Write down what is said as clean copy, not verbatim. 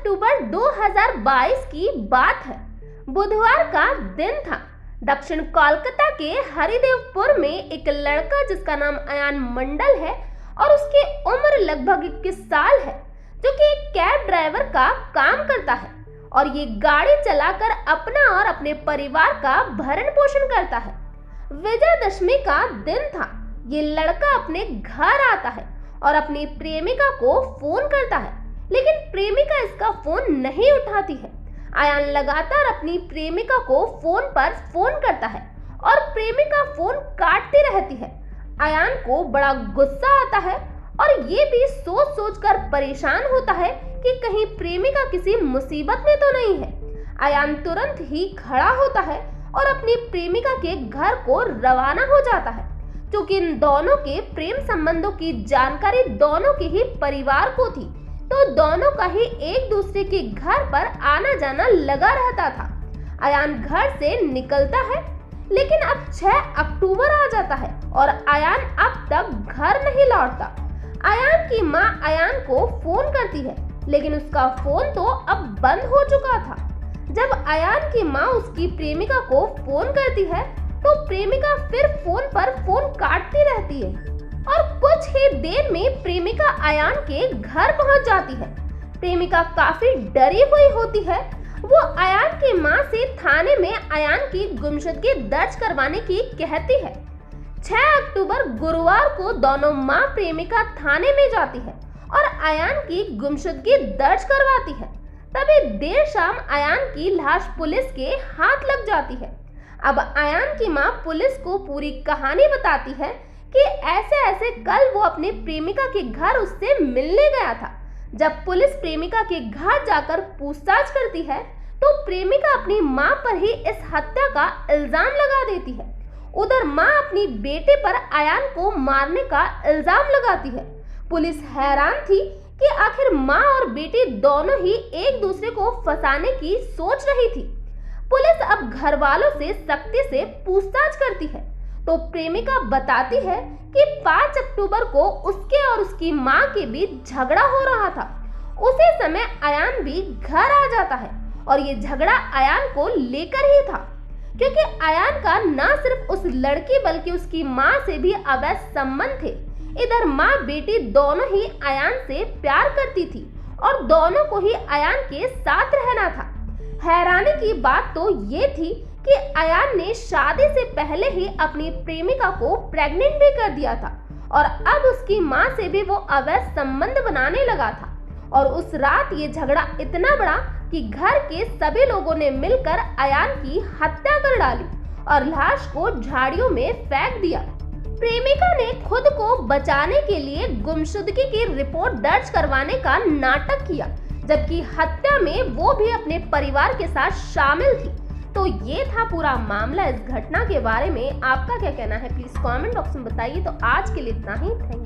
अक्टूबर 2022 की बात है। बुधवार का दिन था। दक्षिण कोलकाता के हरिदेवपुर में एक लड़का जिसका नाम अयान मंडल है और उसकी उम्र लगभग 21 साल है, जो कि एक कैब ड्राइवर का काम करता है और ये गाड़ी चलाकर अपना और अपने परिवार का भरण पोषण करता है। विजयदशमी का दिन था। ये लड़का अपने घर आता है और अपनी प्रेमिका को फोन करता है, लेकिन प्रेमिका इसका फोन नहीं उठाती है। अयान लगातार अपनी प्रेमिका को फोन पर फोन करता है और प्रेमिका फोन काटती रहती है। अयान को बड़ा गुस्सा आता है और ये भी सोच सोच कर परेशान होता है कि कहीं प्रेमिका किसी मुसीबत में तो नहीं है। अयान तुरंत ही खड़ा होता है और अपनी प्रेमिका के घर को रवाना हो जाता है, क्योंकि इन दोनों के प्रेम संबंधों की जानकारी दोनों के ही परिवार को थी, तो दोनों का ही एक दूसरे के घर पर आना जाना लगा रहता था। अयान घर से निकलता है, लेकिन अब 6 अक्टूबर आ जाता है और अयान अब तक घर नहीं लौटता। अयान की मां अयान को फोन करती है, लेकिन उसका फोन तो अब बंद हो चुका था। जब अयान की मां उसकी प्रेमिका को फोन करती है, तो प्रेमिका फिर फोन पर फोन काटती रहती है और कुछ ही देर में प्रेमिका अयान के घर पहुंच जाती है। प्रेमिका काफी डरी हुई होती है। वो अयान की मां से थाने में अयान की गुमशुदगी दर्ज करवाने की कहती है। 6 अक्टूबर गुरुवार को दोनों मां प्रेमिका थाने में जाती है और अयान की गुमशुदगी दर्ज करवाती है। तभी देर शाम अयान की लाश पुलिस के हाथ लग जाती है। अब अयान की मां पुलिस को पूरी कहानी बताती है कि ऐसे ऐसे कल वो अपनी प्रेमिका के घर उससे मिलने गया था। जब पुलिस प्रेमिका के घर जाकर पूछताछ करती है, तो प्रेमिका अपनी मां पर ही इस हत्या का इल्जाम लगा देती है। उधर मां अपनी बेटे पर अयान को मारने का इल्जाम लगाती है। पुलिस हैरान थी कि आखिर मां और बेटी दोनों ही एक दूसरे को फंसाने की सोच रही थी। पुलिस अब घर वालों से सख्ती से पूछताछ करती है, तो प्रेमिका बताती है कि 5 अक्टूबर को उसके और उसकी मां के बीच झगड़ा हो रहा था। उसी समय अयान भी घर आ जाता है और ये झगड़ा अयान को लेकर ही था, क्योंकि अयान का न सिर्फ उस लड़की बल्कि उसकी मां से भी अवैध संबंध थे। इधर मां बेटी दोनों ही अयान से प्यार करती थी और दोनों को ही अयान के साथ रहना था। हैरानी की बात तो ये थी कि अयान ने शादी से पहले ही अपनी प्रेमिका को प्रेग्नेंट भी कर दिया था और अब उसकी मां से भी वो अवैध संबंध बनाने लगा था। और उस रात ये झगड़ा इतना बड़ा कि घर के सभी लोगों ने मिलकर अयान की हत्या कर डाली और लाश को झाड़ियों में फेंक दिया। प्रेमिका ने खुद को बचाने के लिए गुमशुदगी की रिपोर्ट दर्ज करवाने का नाटक किया, जबकि हत्या में वो भी अपने परिवार के साथ शामिल थी। तो ये था पूरा मामला। इस घटना के बारे में आपका क्या कहना है, प्लीज कमेंट बॉक्स में बताइए। तो आज के लिए इतना ही। Thank you.